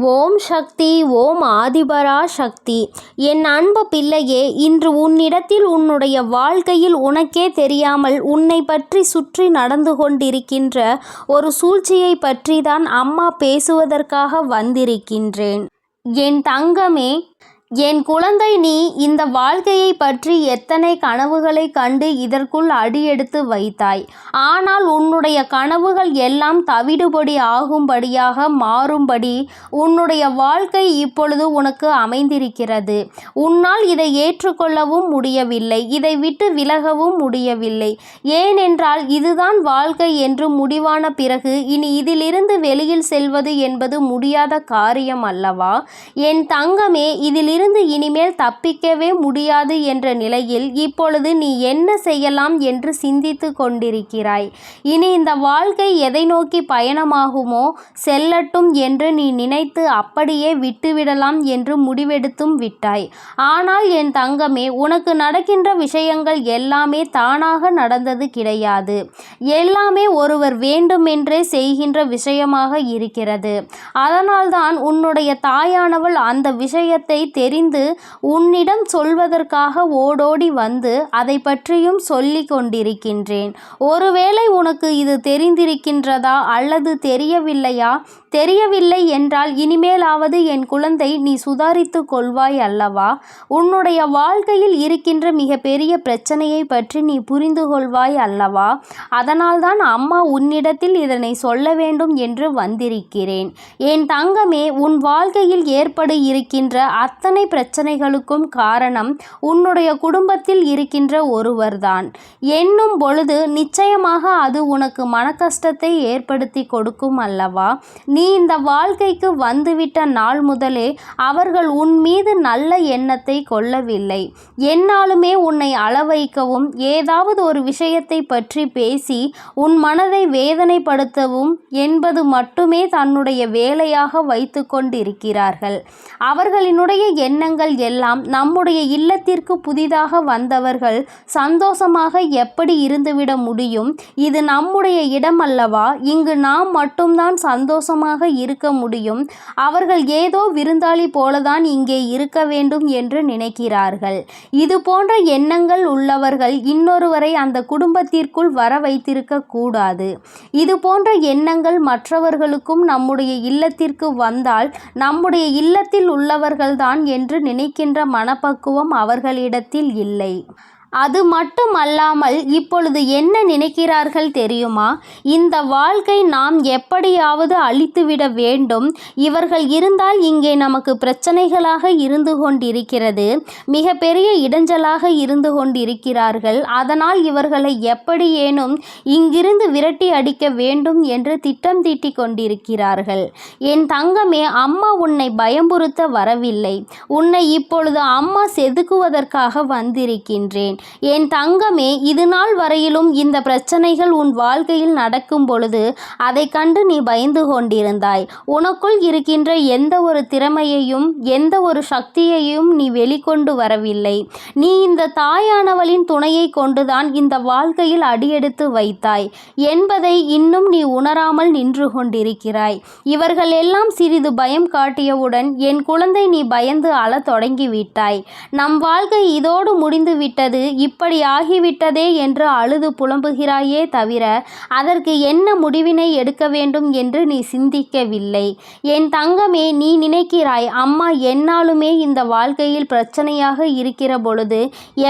ஓம் சக்தி. ஓம் ஆதிபரா சக்தி. என் அன்பு பிள்ளையே, இன்று உன்னிடத்தில் உன்னுடைய வாழ்க்கையில் உனக்கே தெரியாமல் உன்னை பற்றி சுற்றி நடந்து கொண்டிருக்கின்ற ஒரு சூழ்ச்சியை பற்றி தான் அம்மா பேசுவதற்காக வந்திருக்கின்றேன். என் தங்கமே, என் குழந்தை, நீ இந்த வாழ்க்கையை பற்றி எத்தனை கனவுகளை கண்டு இதற்குள் அடியெடுத்து வைத்தாய். ஆனால் உன்னுடைய கனவுகள் எல்லாம் தவிடுபொடி ஆகும்படியாக மாறும்படி உன்னுடைய வாழ்க்கை இப்பொழுது உனக்கு அமைந்திருக்கிறது. உன்னால் இதை ஏற்றுக்கொள்ளவும் முடியவில்லை, இதை விட்டு விலகவும் முடியவில்லை. ஏனென்றால் இதுதான் வாழ்க்கை என்று முடிவான பிறகு இனி இதிலிருந்து வெளியில் செல்வது என்பது முடியாத காரியம் அல்லவா? என் தங்கமே, இதிலிருந்து இனிமேல் தப்பிக்கவே முடியாது என்ற நிலையில் இப்பொழுது நீ என்ன செய்யலாம் என்று சிந்தித்து கொண்டிருக்கிறாய். இனி இந்த வாழ்க்கை எதை நோக்கி பயணமாகுமோ செல்லட்டும் என்று நீ நினைத்து அப்படியே விட்டுவிடலாம் என்று முடிவெடுத்தும் விட்டாய். ஆனால் என் தங்கமே, உனக்கு நடக்கின்ற விஷயங்கள் எல்லாமே தானாக நடந்தது கிடையாது. எல்லாமே ஒருவர் வேண்டுமென்றே செய்கின்ற விஷயமாக இருக்கிறது. அதனால்தான் உன்னுடைய தாயானவள் அந்த விஷயத்தை தெரிந்து உன்னிடம் சொல்வதற்காக ஓடோடி வந்து அதை பற்றியும் சொல்லி கொண்டிருக்கின்றேன். ஒருவேளை உனக்கு இது தெரிந்திருக்கின்றதா அல்லது தெரியவில்லையா? தெரியவில்லை என்றால் இனிமேலாவது என் குழந்தை நீ சுதாரித்து கொள்வாய் அல்லவா? உன்னுடைய வாழ்க்கையில் இருக்கின்ற மிக பெரிய பிரச்சனையை பற்றி நீ புரிந்து கொள்வாய் அல்லவா? அதனால்தான் அம்மா உன்னிடத்தில் இதனை சொல்ல வேண்டும் என்று வந்திருக்கிறேன். என் தங்கமே, உன் வாழ்க்கையில் ஏற்பட இருக்கின்ற அத்தனை பிரச்சனைகளுக்கும் காரணம் உன்னுடைய குடும்பத்தில் இருக்கின்ற ஒருவர்தான் என்னும் பொழுது நிச்சயமாக அது உனக்கு மனக்கஷ்டத்தை ஏற்படுத்தி கொடுக்கும் அல்லவா? நீ இந்த வாழ்க்கைக்கு வந்துவிட்ட நாள் முதலே அவர்கள் உன் மீது நல்ல எண்ணத்தை கொள்ளவில்லை. என்னாலுமே உன்னை அளவைக்கவும் ஏதாவது ஒரு விஷயத்தை பற்றி பேசி உன் மனதை வேதனைப்படுத்தவும் என்பது மட்டுமே தன்னுடைய வேலையாக வைத்து கொண்டிருக்கிறார்கள். அவர்களினுடைய எண்ணங்கள் எல்லாம் நம்முடைய இல்லத்திற்கு புதிதாக வந்தவர்கள் சந்தோஷமாக எப்படி இருந்துவிட முடியும்? இது நம்முடைய இடம் அல்லவா? இங்கு நாம் மட்டும்தான் சந்தோஷமாக இருக்க முடியும். அவர்கள் ஏதோ விருந்தாளி போலதான் இங்கே இருக்க வேண்டும் என்று நினைக்கிறார்கள். இது போன்ற எண்ணங்கள் உள்ளவர்கள் இன்னொருவரை அந்த குடும்பத்திற்குள் வர வைத்திருக்க கூடாது. இது போன்ற எண்ணங்கள் மற்றவர்களுக்கும் நம்முடைய இல்லத்திற்கு வந்தால் நம்முடைய இல்லத்தில் உள்ளவர்கள்தான் என்று நினைக்கின்ற மனப்பக்குவம் அவர்களிடத்தில் இல்லை. அது மட்டுமல்லாமல் இப்பொழுது என்ன நினைக்கிறார்கள் தெரியுமா? இந்த வாழ்க்கை நாம் எப்படியாவது அழித்துவிட வேண்டும். இவர்கள் இருந்தால் இங்கே நமக்கு பிரச்சனைகளாக இருந்து கொண்டிருக்கிறது, மிக பெரிய இடைஞ்சலாக இருந்து கொண்டிருக்கிறார்கள். அதனால் இவர்களை எப்படியேனும் இங்கிருந்து விரட்டி அடிக்க வேண்டும் என்று திட்டம் தீட்டி கொண்டிருக்கிறார்கள். என் தங்கமே, அம்மா உன்னை பயமுறுத்த வரவில்லை. உன்னை இப்பொழுது அம்மா செதுக்குவதற்காக வந்திருக்கின்றேன். என் தங்கமே, இது நாள் வரையிலும் இந்த பிரச்சனைகள் உன் வாழ்க்கையில் நடக்கும் பொழுது அதை கண்டு நீ பயந்து கொண்டிருந்தாய். உனக்குள் இருக்கின்ற எந்த ஒரு திறமையையும் எந்த ஒரு சக்தியையும் நீ வெளிக்கொண்டு வரவில்லை. நீ இந்த தாயானவளின் துணையை கொண்டுதான் இந்த வாழ்க்கையில் அடியெடுத்து வைத்தாய் என்பதை இன்னும் நீ உணராமல் நின்று கொண்டிருக்கிறாய். இவர்கள் எல்லாம் சிறிது பயம் காட்டியவுடன் என் குழந்தை நீ பயந்து அழத் தொடங்கிவிட்டாய். நம் வாழ்க்கை இதோடு முடிந்து விட்டது, இப்படி ஆகிவிட்டதே என்று அழுது புலம்புகிறாயே தவிர அதற்கு என்ன முடிவினை எடுக்க வேண்டும் என்று நீ சிந்திக்கவில்லை. என் தங்கமே, நீ நினைக்கிறாய் அம்மா என்னாலுமே இந்த வாழ்க்கையில் பிரச்சனையாக இருக்கிற பொழுது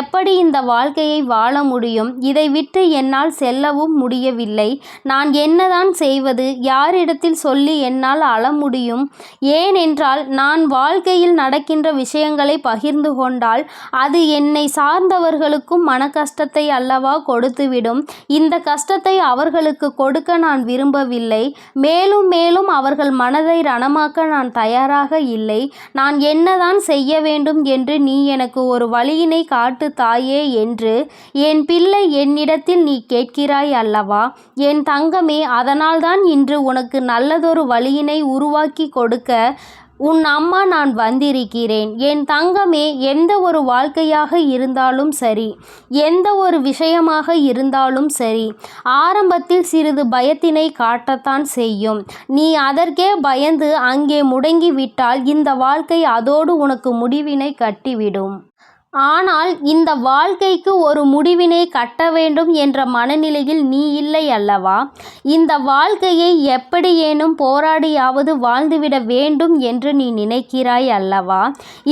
எப்படி இந்த வாழ்க்கையை வாழ முடியும்? இதை விட்டு என்னால் செல்லவும் முடியவில்லை. நான் என்னதான் செய்வது? யாரிடத்தில் சொல்லி என்னால் அழ முடியும்? ஏனென்றால் நான் வாழ்க்கையில் நடக்கின்ற விஷயங்களை பகிர்ந்து கொண்டால் அது என்னை சார்ந்தவர்களுக்கும் மன கஷ்டத்தை அல்லவா கொடுத்துவிடும். இந்த கஷ்டத்தை அவர்களுக்கு கொடுக்க நான் விரும்பவில்லை. மேலும் மேலும் அவர்கள் மனதை ரணமாக்க நான் தயாராக இல்லை. நான் என்னதான் செய்ய வேண்டும் என்று நீ எனக்கு ஒரு வழியினை காட்டு தாயே என்று என் பிள்ளை என்னிடத்தில் நீ கேட்கிறாய் அல்லவா? என் தங்கமே, அதனால்தான் இன்று உனக்கு நல்லதொரு வழியினை உருவாக்கி கொடுக்க உன் அம்மா நான் வந்திருக்கிறேன். என் தங்கமே, எந்த ஒரு வாழ்க்கையாக இருந்தாலும் சரி, எந்த ஒரு விஷயமாக இருந்தாலும் சரி, ஆரம்பத்தில் சிறிது பயத்தினை காட்டத்தான் செய்யும். நீ அதற்கே பயந்து அங்கே முடங்கிவிட்டால் இந்த வாழ்க்கை அதோடு உனக்கு முடிவினை கட்டிவிடும். ஆனால் இந்த வாழ்க்கைக்கு ஒரு முடிவினை கட்ட வேண்டும் என்ற மனநிலையில் நீ இல்லை அல்லவா? இந்த வாழ்க்கையை எப்படியேனும் போராடியாவது வாழ்ந்துவிட வேண்டும் என்று நீ நினைக்கிறாய் அல்லவா?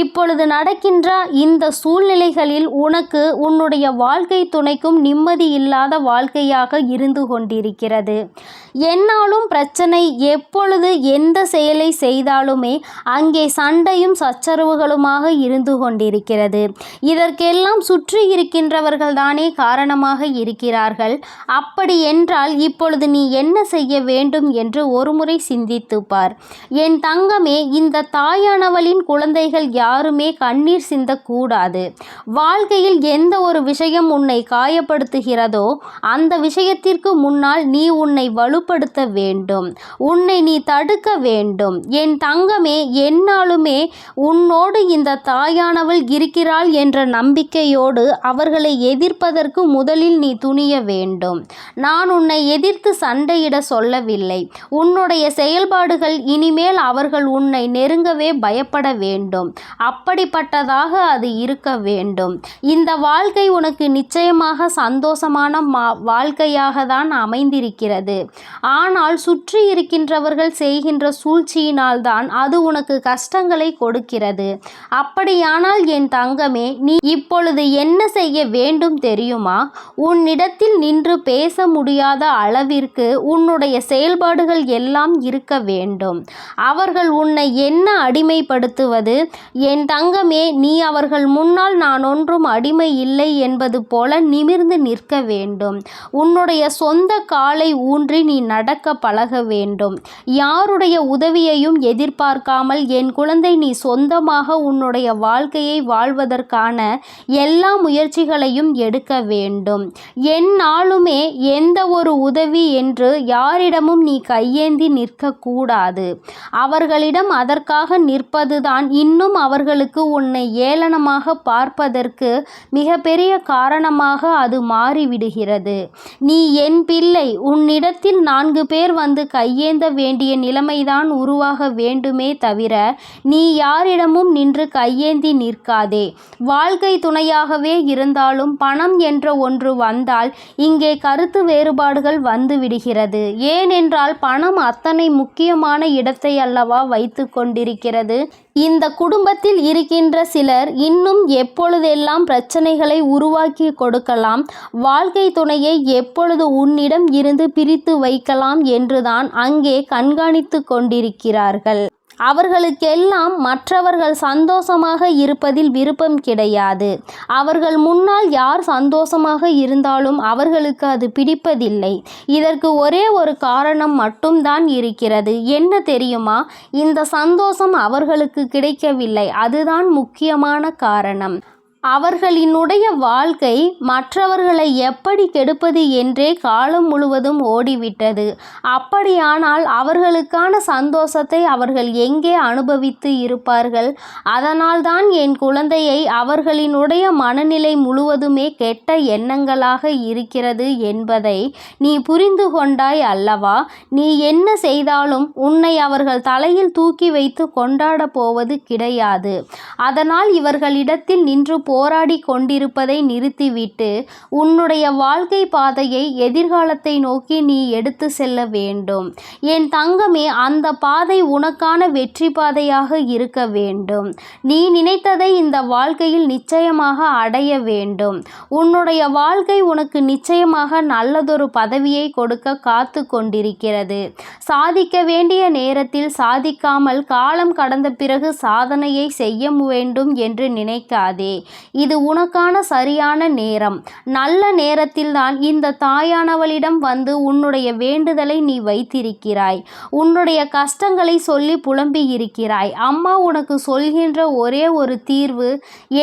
இப்பொழுது நடக்கின்ற இந்த சூழ்நிலைகளில் உனக்கு உன்னுடைய வாழ்க்கை துணைக்கும் நிம்மதி இல்லாத வாழ்க்கையாக இருந்து கொண்டிருக்கிறது. என்னாலும் பிரச்சனை. எப்பொழுது எந்த செயலை செய்தாலுமே அங்கே சண்டையும் சச்சரவுகளுமாக இருந்து கொண்டிருக்கிறது. இதற்கெல்லாம் சுற்றி இருக்கின்றவர்கள் தானே காரணமாக இருக்கிறார்கள். அப்படி என்றால் இப்பொழுது நீ என்ன செய்ய வேண்டும் என்று ஒருமுறை சிந்தித்து பார். என் தங்கமே, இந்த தாயானவளின் குழந்தைகள் யாருமே கண்ணீர் சிந்தக்கூடாது. வாழ்க்கையில் எந்த ஒரு விஷயம் உன்னை காயப்படுத்துகிறதோ அந்த விஷயத்திற்கு முன்னால் நீ உன்னை வலுப்படுத்த வேண்டும். உன்னை நீ தடுக்க வேண்டும். என் தங்கமே, என்னாலுமே உன்னோடு இந்த தாயானவள் இருக்கிறாள் என்ற நம்பிக்கையோடு அவர்களை எதிர்ப்பதற்கு முதலில் நீ துணிய வேண்டும். நான் உன்னை எதிர்த்து சண்டையிட சொல்லவில்லை. உன்னுடைய செயல்பாடுகள் இனிமேல் அவர்கள் உன்னை நெருங்கவே பயப்பட வேண்டும். அப்படிப்பட்டதாக அது இருக்க வேண்டும். இந்த வாழ்க்கை உனக்கு நிச்சயமாக சந்தோஷமான வாழ்க்கையாக தான் அமைந்திருக்கிறது. ஆனால் சுற்றி இருக்கின்றவர்கள் செய்கின்ற சூழ்ச்சியினால் தான் அது உனக்கு கஷ்டங்களை கொடுக்கிறது. அப்படியானால் என் தங்கமே, நீ இப்பொழுது என்ன செய்ய வேண்டும் தெரியுமா? உன்னிடத்தில் நின்று பேச முடியாத அளவிற்கு உன்னுடைய செயல்பாடுகள் எல்லாம் இருக்க வேண்டும். அவர்கள் உன்னை என்ன அடிமைப்படுத்துவது? என் தங்கமே, நீ அவர்கள் முன்னால் நான் ஒன்றும் அடிமை இல்லை என்பது போல நிமிர்ந்து நிற்க வேண்டும். உன்னுடைய சொந்த காலை ஊன்றி நீ நடக்க பழக வேண்டும். யாருடைய உதவியையும் எதிர்பார்க்காமல் என் குழந்தை, நீ சொந்தமாக உன்னுடைய வாழ்க்கையை வாழ்வதற்கான எல்லா முயற்சிகளையும் எடுக்க வேண்டும். எந்நாளுமே எந்த ஒரு உதவி என்று யாரிடமும் நீ கையேந்தி நிற்கக்கூடாது. அவர்களிடம் அதற்காக நிற்பதுதான் இன்னும் அவர்களுக்கு உன்னை ஏளனமாக பார்ப்பதற்கு மிகப்பெரிய காரணமாக அது மாறிவிடுகிறது. நீ என் பிள்ளை. உன்னிடத்தில் 4 பேர் வந்து கையேந்த வேண்டிய நிலைமைதான் உருவாக வேண்டுமே தவிர நீ யாரிடமும் நின்று கையேந்தி நிற்காதே. வாழ்க்கை துணையாகவே இருந்தாலும் பணம் என்ற ஒன்று வந்தால் இங்கே கருத்து வேறுபாடுகள் வந்து விடுகிறது. ஏனென்றால் பணம் அத்தனை முக்கியமான இடத்தை அல்லவா வைத்து கொண்டிருக்கிறது. இந்த குடும்பத்தில் இருக்கின்ற சிலர் இன்னும் எப்பொழுதெல்லாம் பிரச்சனைகளை உருவாக்கி கொடுக்கலாம், வாழ்க்கை துணையை எப்பொழுது உன்னிடம் இருந்து பிரித்து வைக்கலாம் என்றுதான் அங்கே கண்காணித்து கொண்டிருக்கிறார்கள். அவர்களுக்கெல்லாம் மற்றவர்கள் சந்தோஷமாக இருப்பதில் விருப்பம் கிடையாது. அவர்கள் முன்னால் யார் சந்தோஷமாக இருந்தாலும் அவர்களுக்கு அது பிடிப்பதில்லை. இதற்கு ஒரே ஒரு காரணம் மட்டும்தான் இருக்கிறது. என்ன தெரியுமா? இந்த சந்தோஷம் அவர்களுக்கு கிடைக்கவில்லை. அதுதான் முக்கியமான காரணம். அவர்களினுடைய வாழ்க்கை மற்றவர்களை எப்படி கெடுப்பது என்றே காலம் முழுவதும் ஓடிவிட்டது. அப்படியானால் அவர்களுக்கான சந்தோஷத்தை அவர்கள் எங்கே அனுபவித்து இருப்பார்கள்? அதனால்தான் என் குழந்தையை அவர்களினுடைய மனநிலை முழுவதுமே கெட்ட எண்ணங்களாக இருக்கிறது என்பதை நீ புரிந்து கொண்டாய் அல்லவா? நீ என்ன செய்தாலும் உன்னை அவர்கள் தலையில் தூக்கி வைத்து கொண்டாட போவது கிடையாது. அதனால் இவர்களிடத்தில் நின்று போராடி கொண்டிருப்பதை நிறுத்திவிட்டு உன்னுடைய வாழ்க்கை பாதையை எதிர்காலத்தை நோக்கி நீ எடுத்து செல்ல வேண்டும். என் தங்கமே, அந்த பாதை உனக்கான வெற்றி பாதையாக இருக்க வேண்டும். நீ நினைத்ததை இந்த வாழ்க்கையில் நிச்சயமாக அடைய வேண்டும். உன்னுடைய வாழ்க்கை உனக்கு நிச்சயமாக நல்லதொரு பதவியை கொடுக்க காத்து கொண்டிருக்கிறது. சாதிக்க வேண்டிய நேரத்தில் சாதிக்காமல் காலம் கடந்த பிறகு சாதனையை செய்ய வேண்டும் என்று நினைக்காதே. இது உனக்கான சரியான நேரம். நல்ல நேரத்தில்தான் இந்த தாயானவளிடம் வந்து உன்னுடைய வேண்டுதலை நீ வைத்திருக்கிறாய். உன்னுடைய கஷ்டங்களை சொல்லி புலம்பி இருக்கிறாய். அம்மா உனக்கு சொல்கின்ற ஒரே ஒரு தீர்வு,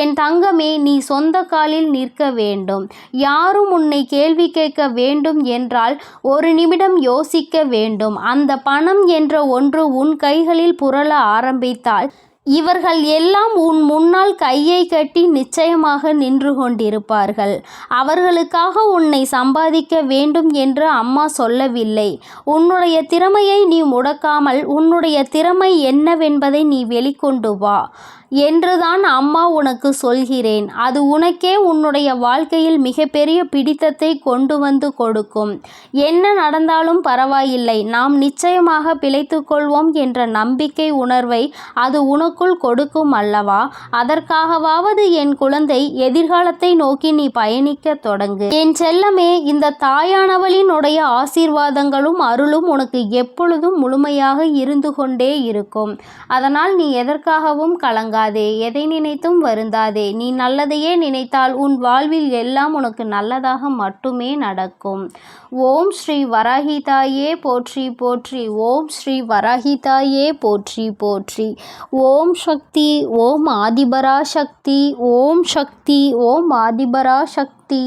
என் தங்கமே, நீ சொந்த காலில் நிற்க வேண்டும். யாரும் உன்னை கேள்வி கேட்க வேண்டும் என்றால் ஒரு நிமிடம் யோசிக்க வேண்டும். அந்த பணம் என்ற ஒன்று உன் கைகளில் புரள ஆரம்பித்தால் இவர்கள் எல்லாம் உன் முன்னால் கையை கட்டி நிச்சயமாக நின்று கொண்டிருப்பார்கள். அவர்களுக்காக உன்னை சம்பாதிக்க வேண்டும் என்று அம்மா சொல்லவில்லை. உன்னுடைய திறமையை நீ முடக்காமல் உன்னுடைய திறமை என்னவென்பதை நீ வெளிக்கொண்டு வா என்றுதான் அம்மா உனக்கு சொல்கிறேன். அது உனக்கே உன்னுடைய வாழ்க்கையில் மிகப்பெரிய பிடித்தத்தை கொண்டு வந்து கொடுக்கும். என்ன நடந்தாலும் பரவாயில்லை, நாம் நிச்சயமாக பிழைத்துக் கொள்வோம் என்ற நம்பிக்கை உணர்வை அது உனக்குள் கொடுக்கும் அல்லவா? அதற்காகவாவது என் குழந்தை, எதிர்காலத்தை நோக்கி நீ பயணிக்க தொடங்கு. என் செல்லமே, இந்த தாயானவளினுடைய ஆசீர்வாதங்களும் அருளும் உனக்கு எப்பொழுதும் முழுமையாக இருந்து கொண்டே இருக்கும். அதனால் நீ எதற்காகவும் கலங்காதே, எதை நினைத்தும் வருந்தாதே. நீ நல்லதையே நினைத்தால் உன் வாழ்வில் எல்லாம் உனக்கு நல்லதாக மட்டுமே நடக்கும். ஓம் ஸ்ரீ வராகிதாயே போற்றி போற்றி. ஓம் ஸ்ரீ வராகிதாயே போற்றி போற்றி. ஓம் சக்தி. ஓம் ஆதிபரா சக்தி. ஓம் சக்தி. ஓம் ஆதிபரா சக்தி.